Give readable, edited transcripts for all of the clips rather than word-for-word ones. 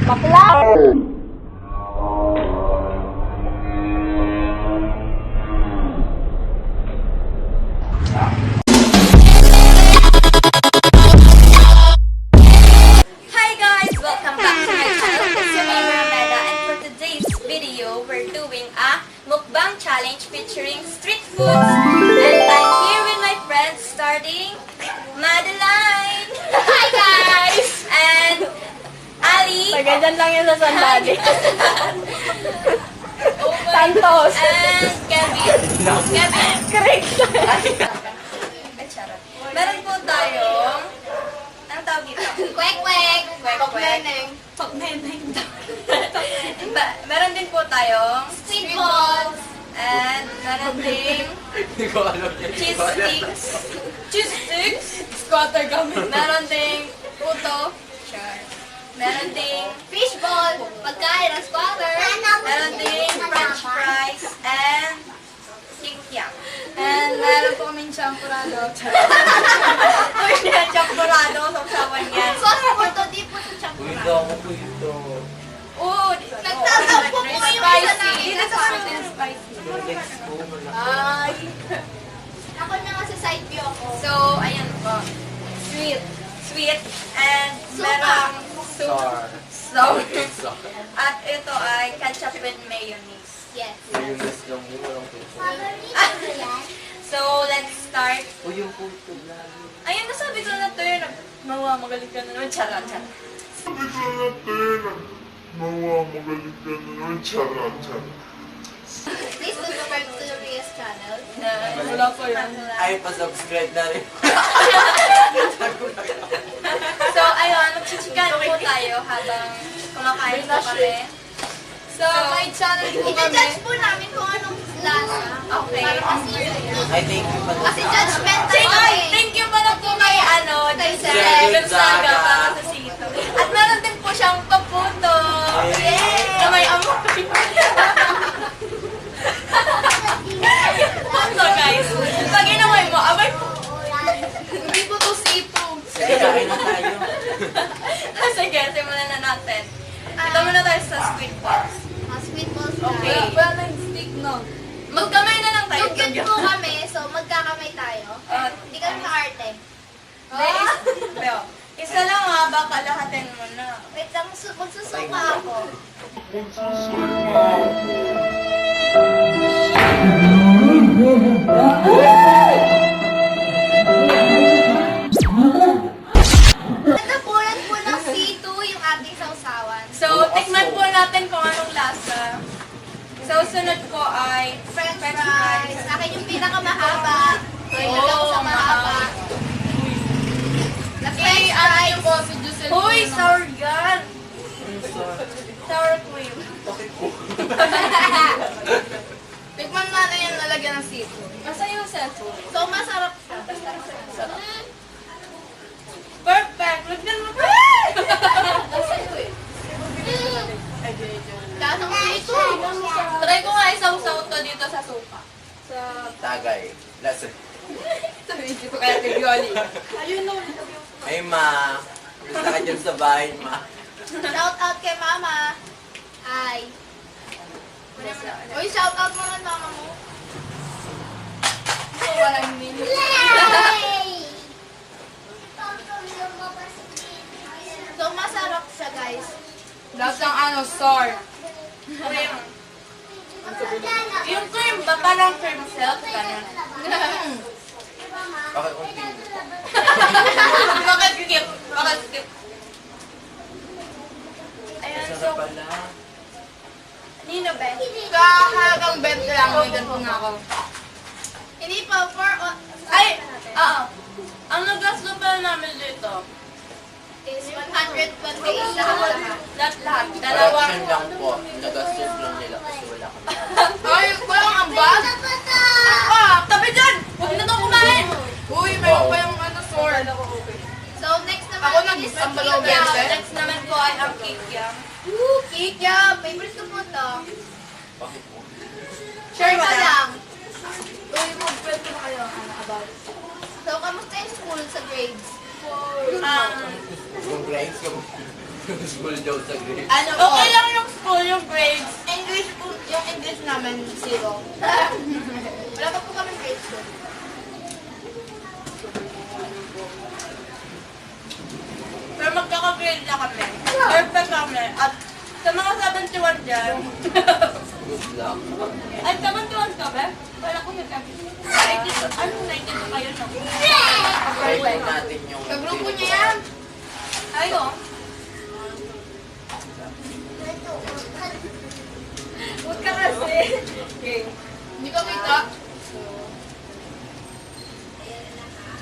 Bakla! Hi guys! Welcome back to my channel. It's your name Rameda, and for today's video, we're doing a mukbang challenge featuring street foods. And I'm here with my friends starting Madeline! Hi guys! And Ali! Taga dyan lang yan sa sandali. Santos! And Kevin! Kevin! Correct! Ay, charot. Meron po tayong... Anong tawag dito? Kwek-kwek! Kwek-kwek! Pag-neneng. Meron din po tayong street balls. And meron ding cheese sticks. Cheese sticks. Squatter kami. Meron ding puto. Meron ding fishball. Pagkain ng squatter. Meron ding french fries. And kikiam. And meron po kaming champurado. Uy, yan, champurado. Sausawan yan. Sauce po to, di po to champurado. Oo, Nagtatampo po yung isa namin. Hindi na sa akin spicy. Ay! Ako na nga sa side view ako. So, ayan po. Sweet. Sweet. And Suka. merong sour. At ito ay ketchup and mayonnaise. Yes. So, let's start. Ayun, nasabi ko na to yun. Magaling ka na naman. Charot, charot. Magaling ka na naman, charot. Please subscribe to the Ria's channel. Wala pa yan. Ay, pa-subscribe na rin. So, ayun, magchichikan po tayo habang kumakain po kami. So, may channel po kami. Ita-judge po namin kung anong lasa. Okay. Para masira yan. Ay, thank you pa. Kasi judgmental Ay, kami. thank you pala po kay Kay Sir Sir Gonzaga para sa sito. At meron din po siyang paputo. Yay! Na may amoy. Puto, guys. Pag inamoy mo, amoy. Hindi po to sipog. Sige, kain na tayo. Sige, simulan na natin. Ito muna tayo sa squid balls. Mga sweet balls Okay. na. Wala ng stick, no? Magkamay na lang tayo. Cute po kami, so magkakamay tayo. Hindi kami maarte. Pero, isa lang ha, baka lahatin mo na. Wait lang, magsusuka ako. Natapunan po ng C2 yung ating sausawan. So, tikman po natin kung anong lasa. So, sunod ko ay French fries. Sa akin yung pinakamahaba. So, ilagay ko sa mahaba. The French fries. po si Giselle. Uy, sour yan! Sour cream. Tikman natin yung lalagyan ng sipog. Masa yung cellphone? So, masarap siya. Perfect! Lagyan mo pa! Lasang C2. Try ko nga isaw-saw to dito sa sopa. Tagay. Lasa. Sabi ko kaya kay Yoli. Ay, ma. Gusto ka dyan sa bahay, ma. Shout out kay mama. Ay. Uy, shout out mo ng mama mo. Walang mini. So, masarap siya, guys. Lahat ng ano, sour. Cream. Yung cream ba? Parang cream silk? Ganun. Okay, continue. Bakit skip? Bakit skip? Ayan, so, Sarap pala. Nino ba? Kahalagang 20 lang, may ganito na ako. Hindi pa, Ay! Oo. Ang nagasto pala namin dito, is 128 lahat. lahat. Dalawang... Correction lang po. Nagastos lang nila kasi wala kami. Ay, walang ambag? Tabi dyan! Huwag na itong kumain! Uy, meron pa yung ano, sour. So, next naman Ako is nag-ambalaw kikiam. bente. Next naman po ay ang kikiam. Woo, kikiam. Favorite ko po to. Bakit po? Share ka lang. Uy, mag-kwento na kayo about. So, kamusta yung school sa grades? Um, Yung grades ko. School daw sa grade. Ano po? Okay lang yung school, yung grades. English po, yung English namin, 0. Wala pa po kami grade school. Pero magkaka-grade na kami. Perfect kami. At sa mga 71 dyan, Good luck. ay 71 ka ba? Wala ko nag-abit. Ano, 19 na kayo, no? Try natin yung... Kagrupo niya yan. Ayo. Huwag ka kasi. Okay. Hindi ko kita.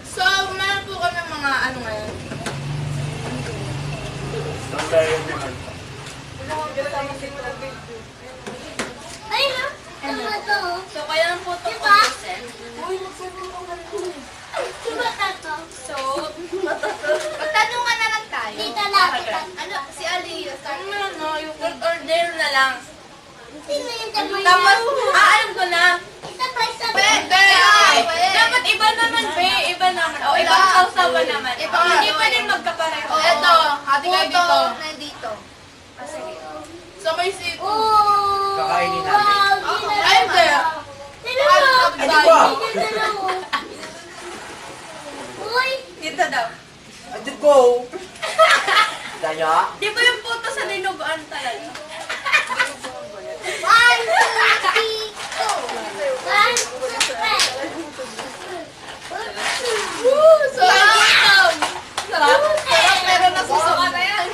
So, meron po kami mga ano ngayon. Number naman. So, kaya lang po ito composite. So, Magtanungan na lang tayo. Ano, si Ali, ano na, no? Yung order na lang. Tapos, alam ko na. Pwede! Dapat iba naman, be. Iba naman. O, ibang sausawa naman. Ibang Hindi ano, pa din magkapareho. Eto, hati kayo dito. Nandito. So, may seat. Kakainin namin. Ay, hindi. Ano ba? Dito daw. Ano ko? Kita nyo? Di ba yung puto sa dinuguan talaga? Sarap! Sarap! Sarap, pero nasusuka na yan.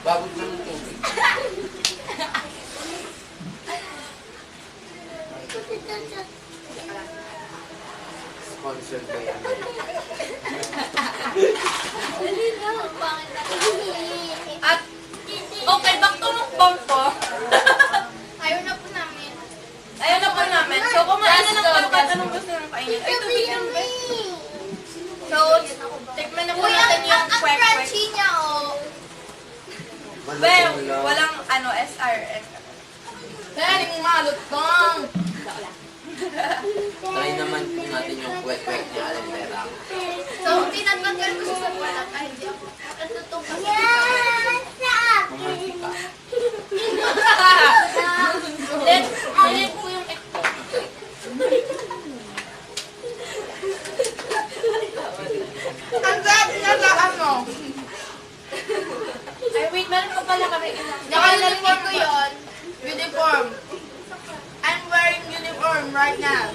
Bago na ng tubig. Sponsor ba yan? At, okay, back to mukbang po. Ayaw na po namin. Ayun na po namin. So, kumain na ng pagkat anong gusto nang kainin. Ay, tubig yan ba? So, tikman na po natin yung ang kwek-kwek. crunchy niya, oh. Well, walang ano, SRS. Dahil yung malutong. Try naman po natin yung kwek-kwek ni Alan Vera. So, tinatanggal ko siya sa palat. Ay, hindi ako. Ang tutong kasi. Mamantika. Let po yung ito. Ang sarap niya sa ano. Ay, wait, meron pa pala kami. Naka-uniform ko yun. Uniform. I'm wearing uniform right now.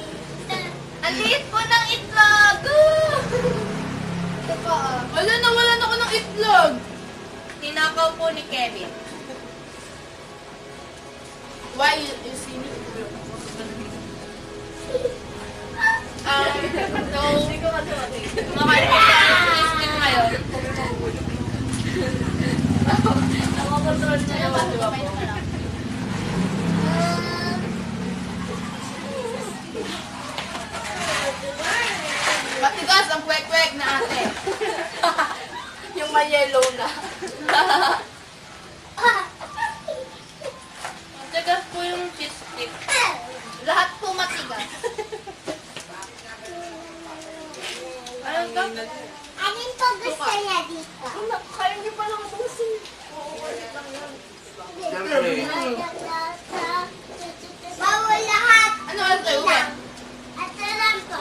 Ang liit po ng itlog! Ito pa, ah. Wala, nawalan ako ng itlog. Tinakaw po ni Kevin. Why you see me? So, kumakain po tayo ng biscuit ngayon. Nakakontrol na yung diba po? Matigas ang kwek-kwek na ate. Yung may yellow na. Tagas po yung cheese stick. Lahat po matigas. Ano ka? Anong po gusto niya dito? Kaya niyo pa lang ubusin. Siyempre, Bawal lahat! Ano ang tayo? At alam ko.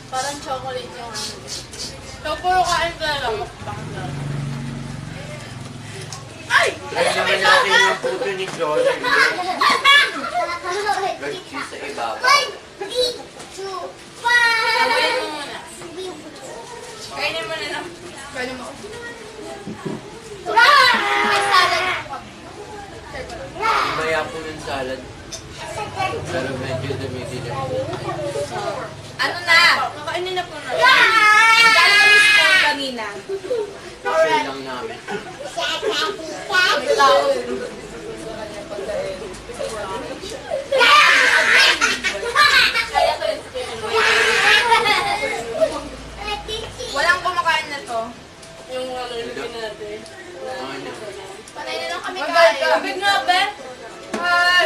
Parang chocolate yung ano. So, puro kain ka lang. Ay! try naman natin yung puto ni John. Red cheese sa ibabaw. 1, 3, 2, 1. Awayin mo muna. Kainin mo na lang. Pwede mo. May salad po. Maya po ng salad. Pero medyo dumi-dumi. Ano na? Kakainin na po na. Kanina. Share lang namin. May tao. Walang kumakain na to. Yung ano, yung natin. Ano? Panay na lang kami Magay kain. ka. Big nga, Ben. Hi!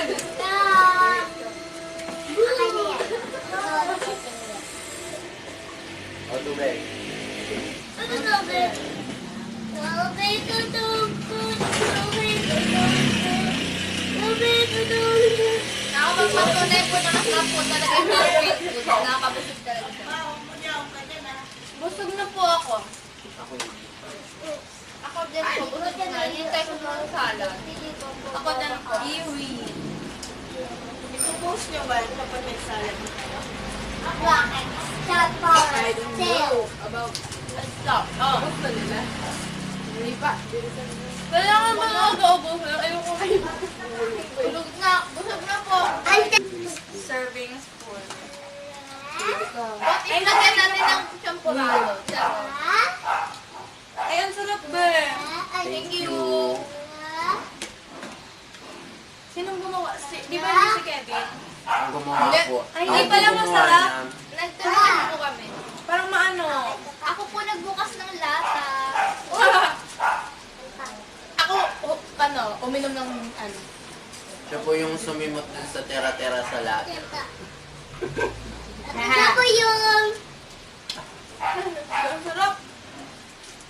Ano yan? Tubig. Nakapagpatunay po na masarap po talaga yung mga street food. Nakakabusog talaga siya. Busog na po ako. Ako hindi. Ako din po, busog na. Hintay ko mga salad. Ako din po. Iwi. Suppose nyo ba kapag may salad? I don't know about stop. Oh. Gusto nila? Hindi pa. Kailangan ba nakagaubos? Ayoko kayo. Bulog na. Busog na po. Serving spoon. Ay, lagyan natin ng champurado. Ay, ang sarap ba? Thank you. Sinong gumawa? Di ba yun si Kevin? Ang gumawa po. Ay, Ako hindi pala gumawa masarap. niyan. Nagtulungan po kami. Parang maano? Ako po nagbukas ng lata. Ako, uminom ng ano. Siya po yung sumimot dun sa tera-tera sa lager. Ako yung... Ang sarap.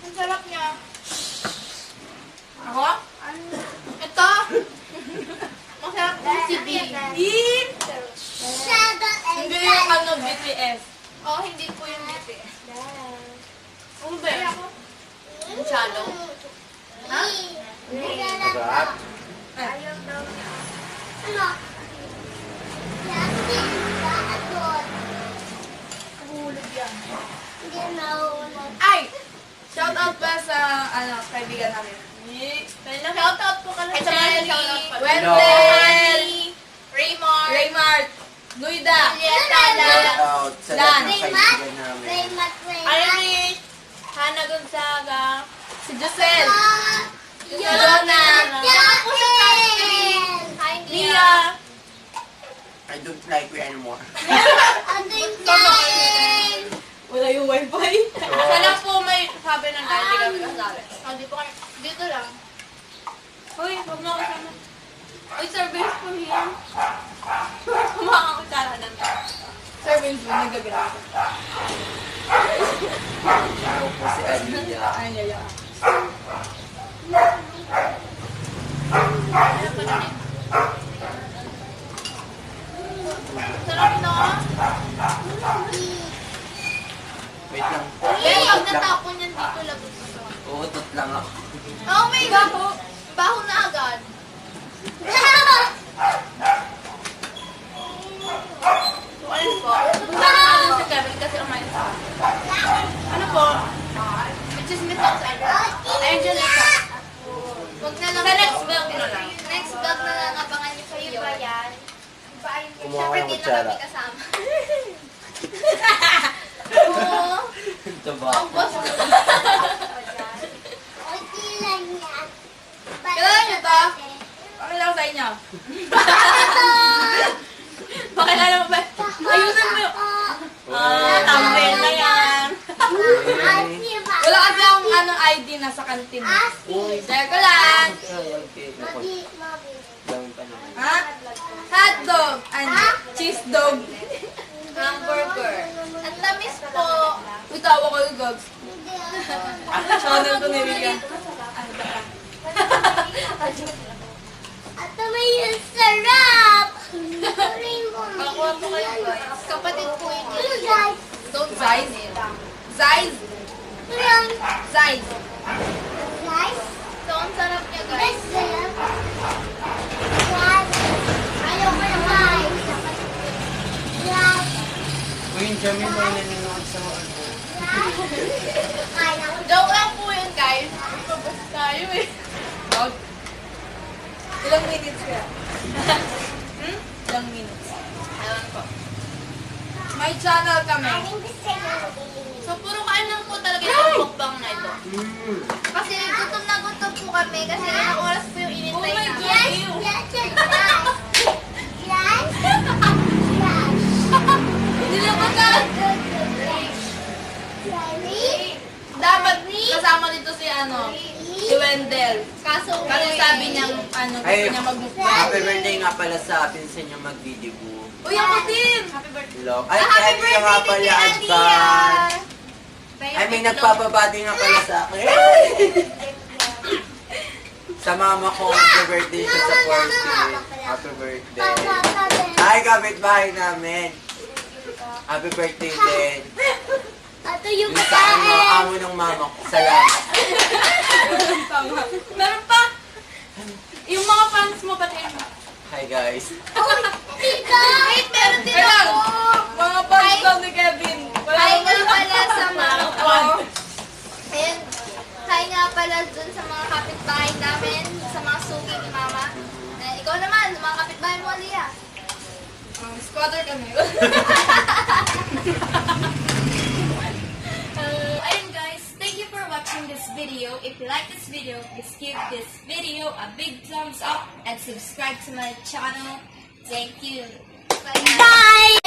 Ang sarap niya. Ako? Ito. Masarap po si B. Eat! Hindi yung ano, BTS. Oh, hindi po yung BTS. Ano ba? Yung shallow. Ha? Sarap. Ay! Shout out pa sa kaibigan namin. Shout out po ka Ay, sa mga Shelly, shout out pa. Hello. Wendell! Raymar, Raymart! Nuida! Julieta, Shout out sa lahat ng Dan. kaibigan namin. Irish! Hannah Gonzaga! Si Giselle! Yona, Yona. po si Franklin. Hi, Lia! I don't like you anymore. Wala yung wifi. Sana po may sabi ng dahil hindi kami kasali. Oh, di po kami. Dito lang. Uy, huwag mo ako sama. Uy, service po yan. Kumakang ko tsara namin. Service po, nagagrabe. Ako po si Aliyah. Ay, yaya. Sarap no? Wait lang. Pero pag natapon yan dito, labot na to. Uutot lang ako. Oh my God! Baho na agad. Ano po? Punta na natin si Kevin kasi umalis ako. Ano po? Which is Miss Angelica. Angelica. Wag na lang Sa next po. vlog na lang. Next vlog na lang, abangan niyo po yun. Ba yan? Kumuha Siyempre, ng di na kutsara. kami kasama. Oo. Ito ba? Ang boss. Kailangan niyo to? Pakilala sa inyo. Pakilala mo ba? Ayusin mo yun. Thumbnail na yan. Wala kasi akong ID na sa kantin. Share ko lang. Gawin pa naman. Ha? Hotdog and cheese dog. Hamburger. Ang tamis po. Uy, tawa ko yung gogs. Channel ko ni Riga. Pakakuha po kayo guys. Kapatid po yun. Don't Zaiz. find it. Zaiz. Zaiz. So, ang sarap niya guys. Uy, yung Jamie mo yung nanonood sa mga ano. Joke lang po yun guys. Mabas tayo eh. Dog. Ilang minutes kaya? Ilang minutes? Ewan ko. May channel kami. So, puro kain lang po talaga yung mukbang na ito. Kasi gutom na gutom po kami kasi ilang oras po yung Oh inintay my namin. God, ew. Hindi na matal. Dapat kasama dito si si Wendell. Kaso, Kasi sabi niya, gusto Ay, niya magmukbang. happy birthday nga pala sa atin sa inyo magdidibu. Uy, ako din! Happy birthday. Hello. Ay, Happy kaya nga birthday pala to advance. Ay, may nagpapabati nga pala sa akin. Sa mama ko, happy birthday siya sa 40. Happy birthday. Hi, kapitbahay namin. Happy birthday din. Ito yung Yung sa amo ng mama ko. Salamat. Meron pa. Yung mga fans mo, batiin mo. Hi, guys. Wait, meron din Kaya, ako. mga fans daw ni Kevin. Hi nga pala sa mama ko. And hi nga pala dun sa mga kapitbahay namin, sa mga suki ni mama. And ikaw naman, sa mga kapitbahay mo, Aliyah. Squatter kami. Ayun guys, thank you for watching this video. If you like this video, please give this video a big thumbs up and subscribe to my channel. Thank you. Bye!